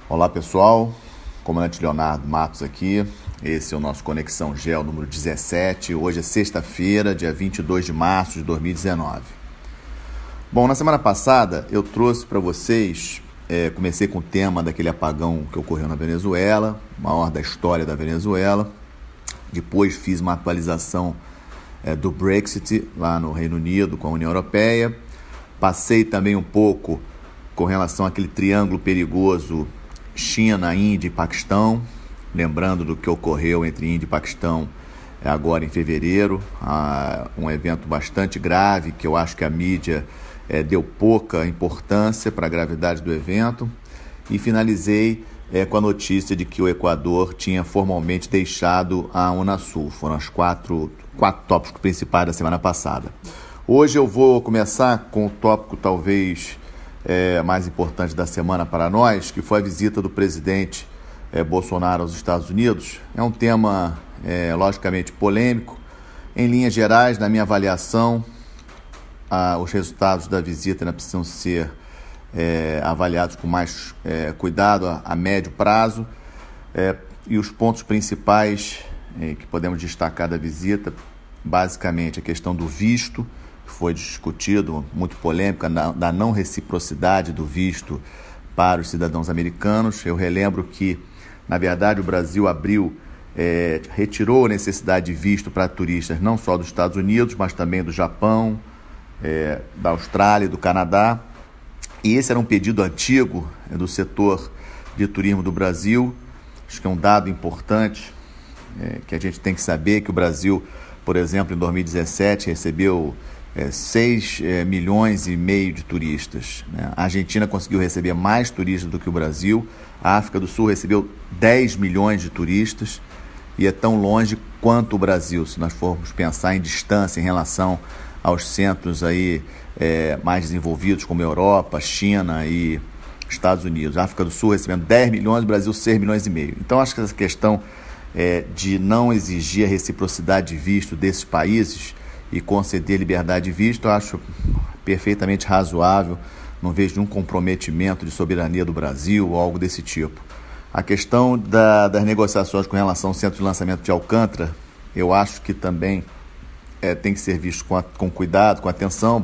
Olá pessoal, comandante Leonardo Matos aqui, esse é o nosso Conexão GEO número 17, hoje é sexta-feira, dia 22 de março de 2019. Bom, na semana passada eu trouxe para vocês, comecei com o tema daquele apagão que ocorreu na Venezuela, maior da história da Venezuela, depois fiz uma atualização do Brexit lá no Reino Unido com a União Europeia, passei também um pouco com relação àquele triângulo perigoso China, Índia e Paquistão, lembrando do que ocorreu entre Índia e Paquistão agora em fevereiro, um evento bastante grave que eu acho que a mídia deu pouca importância para a gravidade do evento, e finalizei com a notícia de que o Equador tinha formalmente deixado a Unasul. Foram os quatro tópicos principais da semana passada. Hoje eu vou começar com o tópico talvez mais importante da semana para nós, que foi a visita do presidente Bolsonaro aos Estados Unidos. É um tema logicamente polêmico. Em linhas gerais, na minha avaliação, os resultados da visita ainda precisam ser avaliados com mais cuidado a médio prazo, e os pontos principais que podemos destacar da visita, basicamente a questão do visto, foi discutido, muito polêmica, da não reciprocidade do visto para os cidadãos americanos. Eu relembro que, na verdade, o Brasil retirou a necessidade de visto para turistas não só dos Estados Unidos, mas também do Japão, da Austrália e do Canadá. E esse era um pedido antigo do setor de turismo do Brasil. Acho que é um dado importante que a gente tem que saber, que o Brasil, por exemplo, em 2017 recebeu 6 milhões e meio de turistas, né? A Argentina conseguiu receber mais turistas do que o Brasil, a África do Sul recebeu 10 milhões de turistas, e é tão longe quanto o Brasil, se nós formos pensar em distância em relação aos centros aí, mais desenvolvidos, como Europa, China e Estados Unidos. A África do Sul recebendo 10 milhões, o Brasil 6 milhões e meio. Então acho que essa questão de não exigir a reciprocidade de visto desses países e conceder liberdade de visto, eu acho perfeitamente razoável, não vejo nenhum comprometimento de soberania do Brasil ou algo desse tipo. A questão das negociações com relação ao centro de lançamento de Alcântara, eu acho que também tem que ser visto com cuidado, com atenção.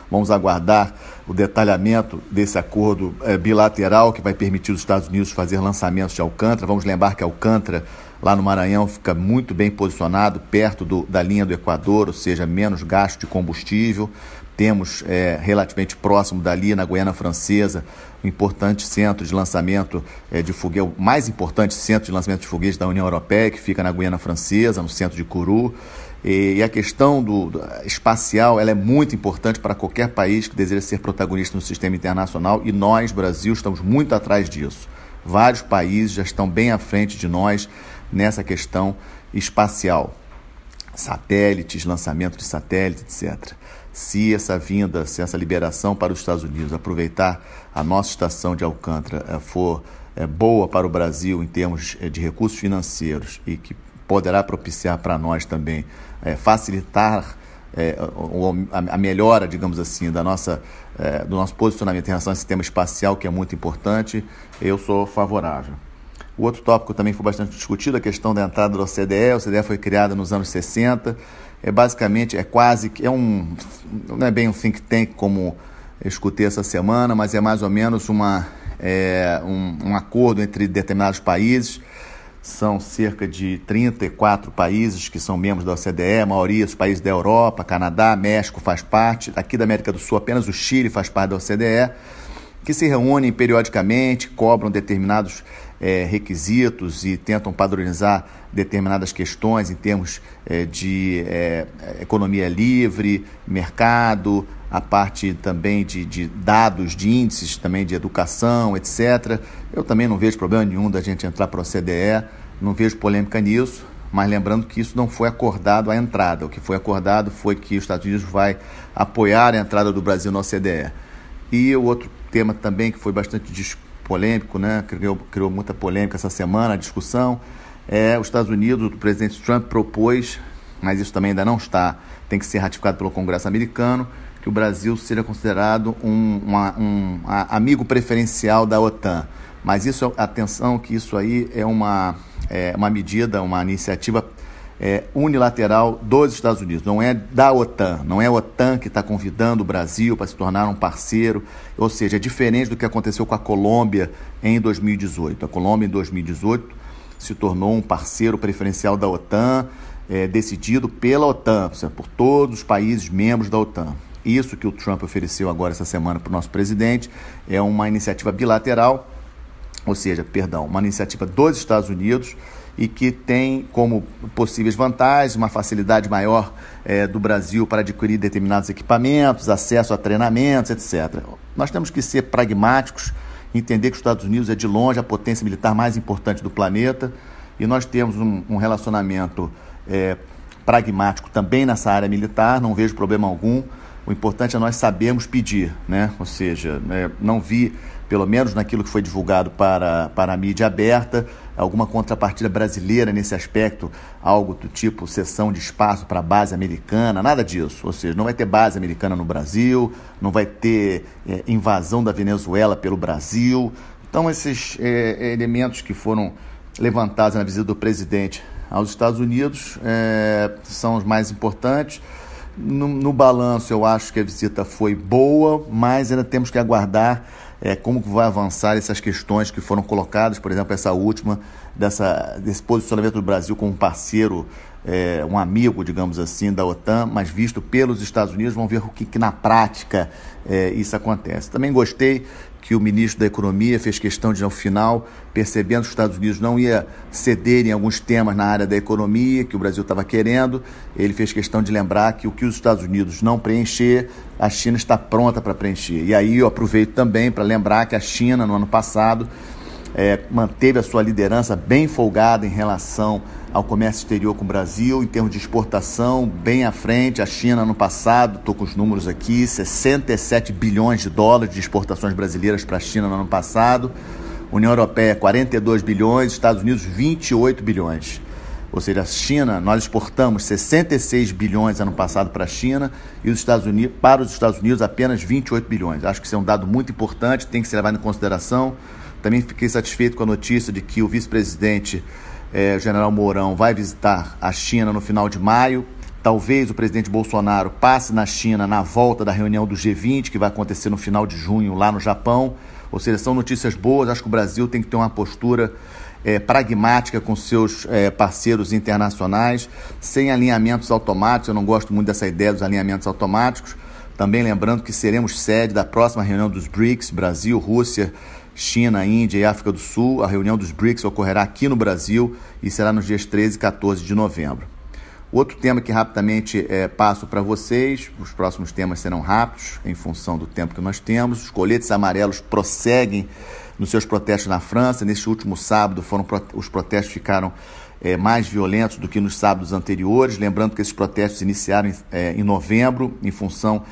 Vamos aguardar o detalhamento desse acordo bilateral que vai permitir os Estados Unidos fazer lançamentos de Alcântara. Vamos lembrar que Alcântara, lá no Maranhão, fica muito bem posicionado, perto da linha do Equador, ou seja, menos gasto de combustível. Temos relativamente próximo dali, na Guiana Francesa, um importante centro de lançamento de foguete, o mais importante centro de lançamento de foguetes da União Europeia, que fica na Guiana Francesa, no centro de Kourou. E a questão espacial, ela é muito importante para qualquer país que deseja ser protagonista no sistema internacional, e nós, Brasil, estamos muito atrás disso. Vários países já estão bem à frente de nós nessa questão espacial. Satélites, lançamento de satélites, etc. Se essa liberação para os Estados Unidos aproveitar a nossa estação de Alcântara for boa para o Brasil em termos de recursos financeiros, e que poderá propiciar para nós também facilitar a melhora, digamos assim, do nosso posicionamento em relação ao sistema espacial, que é muito importante, eu sou favorável. O outro tópico também foi bastante discutido, a questão da entrada da OCDE. A OCDE foi criada nos anos 60, basicamente, não é bem um think tank como eu escutei essa semana, mas é mais ou menos um acordo entre determinados países. São cerca de 34 países que são membros da OCDE, a maioria dos países da Europa, Canadá, México faz parte. Aqui da América do Sul, apenas o Chile faz parte da OCDE, que se reúnem periodicamente, cobram determinados requisitos e tentam padronizar determinadas questões em termos de economia livre, mercado, a parte também de dados, de índices também de educação, etc. Eu também não vejo problema nenhum da gente entrar para a OCDE, não vejo polêmica nisso, mas lembrando que isso não foi acordado à entrada. O que foi acordado foi que os Estados Unidos vai apoiar a entrada do Brasil na OCDE. E o outro tema também que foi bastante polêmico, né? Criou muita polêmica essa semana, a discussão, os Estados Unidos, o presidente Trump propôs, mas isso também ainda não tem que ser ratificado pelo Congresso americano, que o Brasil seja considerado um amigo preferencial da OTAN. mas atenção que isso aí é uma medida, uma iniciativa unilateral dos Estados Unidos, não é da OTAN, não é a OTAN que está convidando o Brasil para se tornar um parceiro, ou seja, é diferente do que aconteceu com a Colômbia em 2018. A Colômbia em 2018 se tornou um parceiro preferencial da OTAN, decidido pela OTAN, ou seja, por todos os países membros da OTAN. Isso que o Trump ofereceu agora essa semana para o nosso presidente é uma iniciativa bilateral, ou seja, uma iniciativa dos Estados Unidos e que tem como possíveis vantagens uma facilidade maior do Brasil para adquirir determinados equipamentos, acesso a treinamentos, etc. Nós temos que ser pragmáticos, entender que os Estados Unidos é de longe a potência militar mais importante do planeta e nós temos um relacionamento pragmático também nessa área militar, não vejo problema algum. O importante é nós sabermos pedir, né? Ou seja, não vi, pelo menos naquilo que foi divulgado para a mídia aberta, alguma contrapartida brasileira nesse aspecto, algo do tipo cessão de espaço para a base americana, nada disso. Ou seja, não vai ter base americana no Brasil, não vai ter invasão da Venezuela pelo Brasil. Então, esses elementos que foram levantados na visita do presidente aos Estados Unidos são os mais importantes. No balanço, eu acho que a visita foi boa, mas ainda temos que aguardar como vai avançar essas questões que foram colocadas, por exemplo, essa última, desse posicionamento do Brasil como um parceiro, um amigo, digamos assim, da OTAN, mas visto pelos Estados Unidos. Vamos ver o que na prática isso acontece. Também gostei que o ministro da Economia fez questão de, no final, percebendo que os Estados Unidos não ia ceder em alguns temas na área da economia, que o Brasil estava querendo, ele fez questão de lembrar que o que os Estados Unidos não preencher, a China está pronta para preencher. E aí eu aproveito também para lembrar que a China, no ano passado, manteve a sua liderança bem folgada em relação ao comércio exterior com o Brasil, em termos de exportação, bem à frente. A China, no passado, estou com os números aqui, 67 bilhões de dólares de exportações brasileiras para a China no ano passado, União Europeia 42 bilhões, Estados Unidos 28 bilhões. Ou seja, a China, nós exportamos 66 bilhões ano passado para a China e para os Estados Unidos apenas 28 bilhões. Acho que isso é um dado muito importante, tem que ser levado em consideração. Também fiquei satisfeito com a notícia de que o vice-presidente, o general Mourão, vai visitar a China no final de maio. Talvez o presidente Bolsonaro passe na China na volta da reunião do G20, que vai acontecer no final de junho lá no Japão. Ou seja, são notícias boas. Acho que o Brasil tem que ter uma postura pragmática com seus parceiros internacionais, sem alinhamentos automáticos. Eu não gosto muito dessa ideia dos alinhamentos automáticos. Também lembrando que seremos sede da próxima reunião dos BRICS, Brasil, Rússia, China, Índia e África do Sul. A reunião dos BRICS ocorrerá aqui no Brasil e será nos dias 13 e 14 de novembro. Outro tema que rapidamente passo para vocês, os próximos temas serão rápidos em função do tempo que nós temos. Os coletes amarelos prosseguem nos seus protestos na França. Neste último sábado, os protestos ficaram mais violentos do que nos sábados anteriores. Lembrando que esses protestos iniciaram em novembro, em função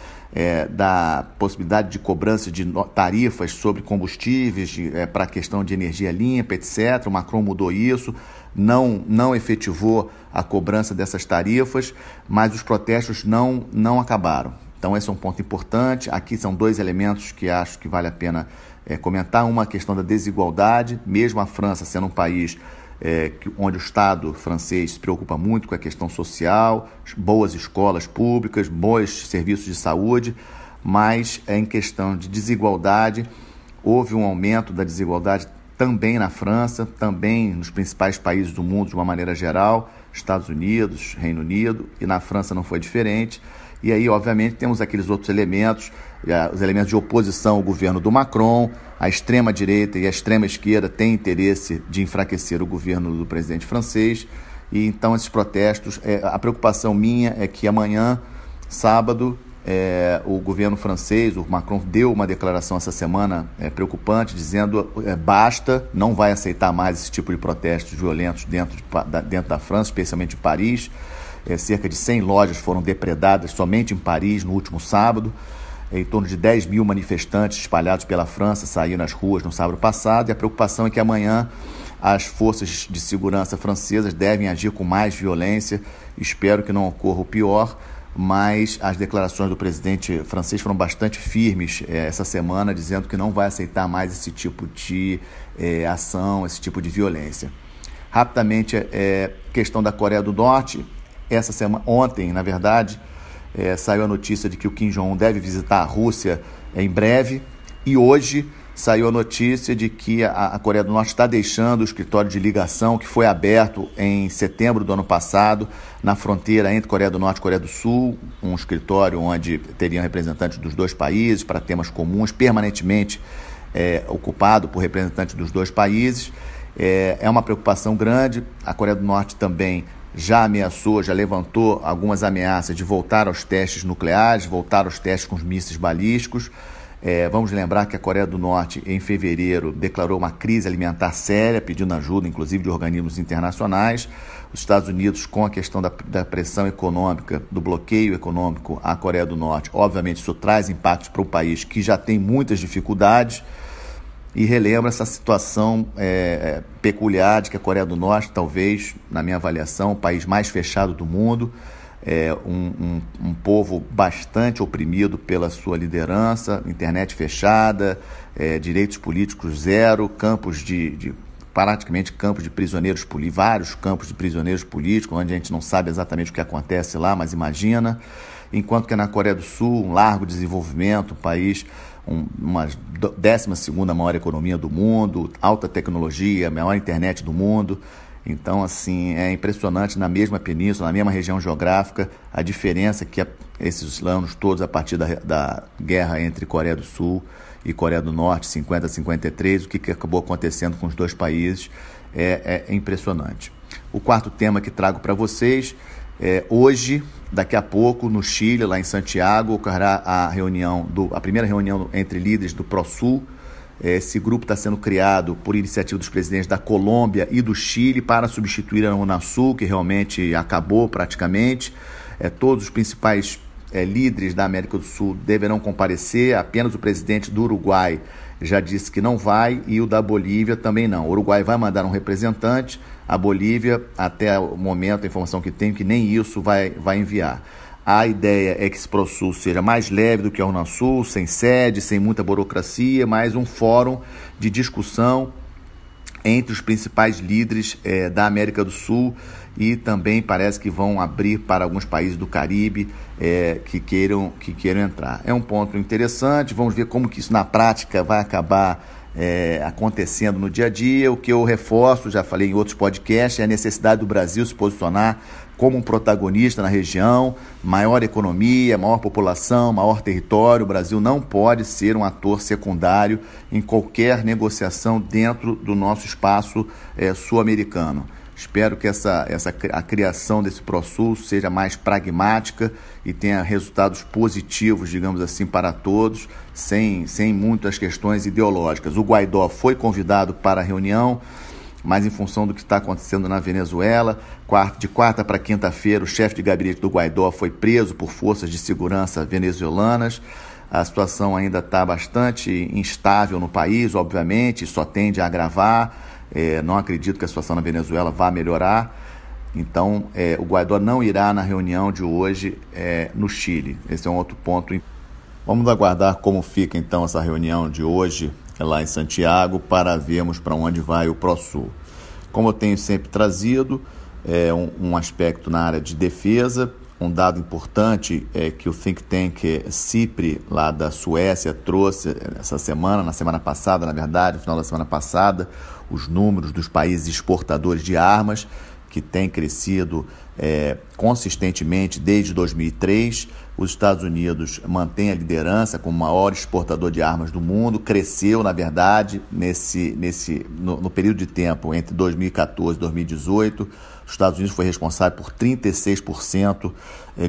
da possibilidade de cobrança de tarifas sobre combustíveis para a questão de energia limpa, etc. O Macron mudou isso, não efetivou a cobrança dessas tarifas, mas os protestos não acabaram. Então esse é um ponto importante. Aqui são dois elementos que acho que vale a pena comentar. Uma, a questão da desigualdade, mesmo a França sendo um país onde o Estado francês se preocupa muito com a questão social, boas escolas públicas, bons serviços de saúde, mas em questão de desigualdade, houve um aumento da desigualdade também na França, também nos principais países do mundo de uma maneira geral, Estados Unidos, Reino Unido, e na França não foi diferente. E aí, obviamente, temos aqueles outros elementos, os elementos de oposição ao governo do Macron. A extrema-direita e a extrema-esquerda têm interesse de enfraquecer o governo do presidente francês. E então esses protestos, a preocupação minha é que amanhã, sábado, o governo francês, o Macron, deu uma declaração essa semana preocupante, dizendo basta, não vai aceitar mais esse tipo de protestos violentos dentro da França, especialmente em Paris. Cerca de 100 lojas foram depredadas somente em Paris no último sábado. Em torno de 10 mil manifestantes espalhados pela França saíram nas ruas no sábado passado. E a preocupação é que amanhã as forças de segurança francesas devem agir com mais violência. Espero que não ocorra o pior. mas as declarações do presidente francês foram bastante firmes essa semana, dizendo que não vai aceitar mais esse tipo de ação, esse tipo de violência. Rapidamente, questão da Coreia do Norte. Essa semana, ontem, na verdade, saiu a notícia de que o Kim Jong-un deve visitar a Rússia em breve, e hoje saiu a notícia de que a Coreia do Norte está deixando o escritório de ligação que foi aberto em setembro do ano passado, na fronteira entre Coreia do Norte e Coreia do Sul, um escritório onde teriam representantes dos dois países para temas comuns, permanentemente ocupado por representantes dos dois países. É uma preocupação grande. A Coreia do Norte também já ameaçou, já levantou algumas ameaças de voltar aos testes nucleares, voltar aos testes com os mísseis balísticos. Vamos lembrar que a Coreia do Norte, em fevereiro, declarou uma crise alimentar séria, pedindo ajuda, inclusive, de organismos internacionais. Os Estados Unidos, com a questão da pressão econômica, do bloqueio econômico à Coreia do Norte, obviamente isso traz impactos para o país que já tem muitas dificuldades, e relembra essa situação peculiar de que a Coreia do Norte, talvez, na minha avaliação, o país mais fechado do mundo, um povo bastante oprimido pela sua liderança, internet fechada, direitos políticos zero, praticamente campos de prisioneiros políticos, vários campos de prisioneiros políticos, onde a gente não sabe exatamente o que acontece lá, mas imagina. Enquanto que na Coreia do Sul, um largo desenvolvimento, um país, uma 12ª maior economia do mundo, alta tecnologia, maior internet do mundo. Então, assim, é impressionante na mesma península, na mesma região geográfica, a diferença que esses anos todos, a partir da guerra entre Coreia do Sul e Coreia do Norte, 50-53, o que acabou acontecendo com os dois países é impressionante. O quarto tema que trago para vocês hoje, daqui a pouco, no Chile, lá em Santiago, ocorrerá a primeira reunião entre líderes do ProSul. Esse grupo está sendo criado por iniciativa dos presidentes da Colômbia e do Chile para substituir a Unasul, que realmente acabou praticamente. Todos os principais líderes da América do Sul deverão comparecer, apenas o presidente do Uruguai já disse que não vai, e o da Bolívia também não. O Uruguai vai mandar um representante, a Bolívia, até o momento, a informação que tenho, que nem isso vai enviar. A ideia é que esse ProSul seja mais leve do que a Unasul, sem sede, sem muita burocracia, mas um fórum de discussão entre os principais líderes da América do Sul, e também parece que vão abrir para alguns países do Caribe que queiram entrar. É um ponto interessante, vamos ver como que isso na prática vai acabar acontecendo no dia a dia. O que eu reforço, já falei em outros podcasts, é a necessidade do Brasil se posicionar como um protagonista na região, maior economia, maior população, maior território. O Brasil não pode ser um ator secundário em qualquer negociação dentro do nosso espaço sul-americano. Espero que a criação desse ProSul seja mais pragmática e tenha resultados positivos, digamos assim, para todos, sem muitas questões ideológicas. O Guaidó foi convidado para a reunião, mas em função do que está acontecendo na Venezuela, de quarta para quinta-feira, o chefe de gabinete do Guaidó foi preso por forças de segurança venezuelanas. A situação ainda está bastante instável no país, obviamente, só tende a agravar. Não acredito que a situação na Venezuela vá melhorar. Então, o Guaidó não irá na reunião de hoje no Chile. Esse é um outro ponto. Vamos aguardar como fica, então, essa reunião de hoje lá em Santiago, para vermos para onde vai o ProSul. Como eu tenho sempre trazido, um aspecto na área de defesa. Um dado importante é que o think tank CIPRI, lá da Suécia, trouxe na semana passada, na verdade, no final da semana passada, os números dos países exportadores de armas, que têm crescido consistentemente desde 2003. Os Estados Unidos mantém a liderança como o maior exportador de armas do mundo, cresceu, na verdade, no período de tempo entre 2014 e 2018. Os Estados Unidos foi responsável por 36%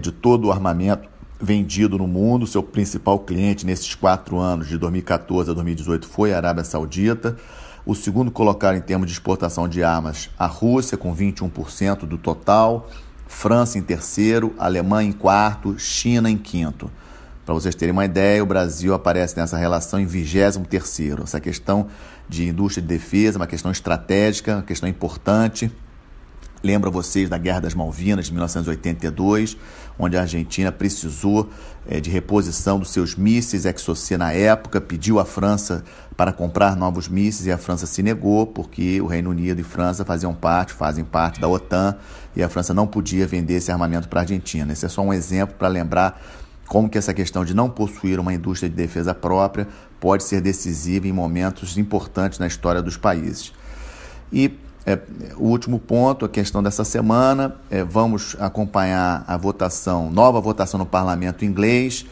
de todo o armamento vendido no mundo. Seu principal cliente nesses 4 anos, de 2014 a 2018, foi a Arábia Saudita. O segundo colocado em termos de exportação de armas, a Rússia, com 21% do total. França em terceiro, Alemanha em quarto, China em quinto. Para vocês terem uma ideia, o Brasil aparece nessa relação em 23º. Essa questão de indústria de defesa é uma questão estratégica, uma questão importante. Lembro a vocês da Guerra das Malvinas, de 1982, onde a Argentina precisou de reposição dos seus mísseis Exocet na época, pediu à França para comprar novos mísseis e a França se negou, porque o Reino Unido e França fazem parte da OTAN e a França não podia vender esse armamento para a Argentina. Esse é só um exemplo para lembrar como que essa questão de não possuir uma indústria de defesa própria pode ser decisiva em momentos importantes na história dos países. E o último ponto, a questão dessa semana, vamos acompanhar a nova votação no parlamento inglês.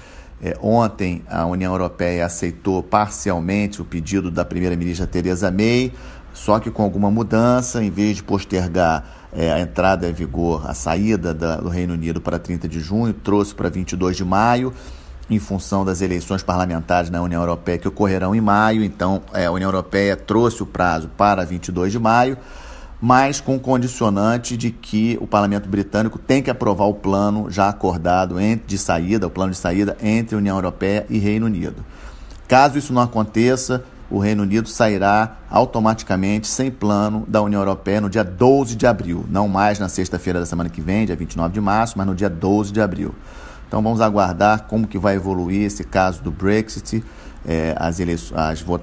Ontem a União Europeia aceitou parcialmente o pedido da primeira-ministra Theresa May, só que com alguma mudança, em vez de postergar a entrada em vigor, a saída do Reino Unido para 30 de junho, trouxe para 22 de maio, em função das eleições parlamentares na União Europeia que ocorrerão em maio. Então, a União Europeia trouxe o prazo para 22 de maio, mas com condicionante de que o Parlamento Britânico tem que aprovar o plano já acordado o plano de saída entre União Europeia e Reino Unido. Caso isso não aconteça, o Reino Unido sairá automaticamente sem plano da União Europeia no dia 12 de abril, não mais na sexta-feira da semana que vem, dia 29 de março, mas no dia 12 de abril. Então vamos aguardar como que vai evoluir esse caso do Brexit.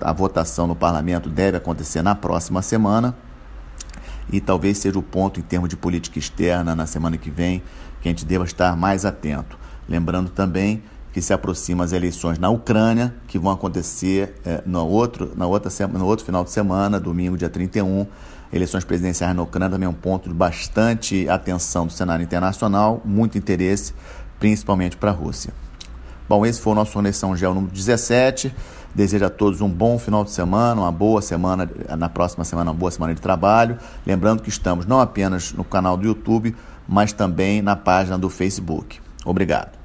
A votação no parlamento deve acontecer na próxima semana e talvez seja o ponto em termos de política externa na semana que vem que a gente deva estar mais atento. Lembrando também que se aproximam as eleições na Ucrânia, que vão acontecer no outro final de semana, domingo, dia 31. Eleições presidenciais na Ucrânia também é um ponto de bastante atenção do cenário internacional, muito interesse, principalmente para a Rússia. Bom, esse foi o nosso Conexão Geo número 17. Desejo a todos um bom final de semana, uma boa semana, na próxima semana uma boa semana de trabalho. Lembrando que estamos não apenas no canal do YouTube, mas também na página do Facebook. Obrigado.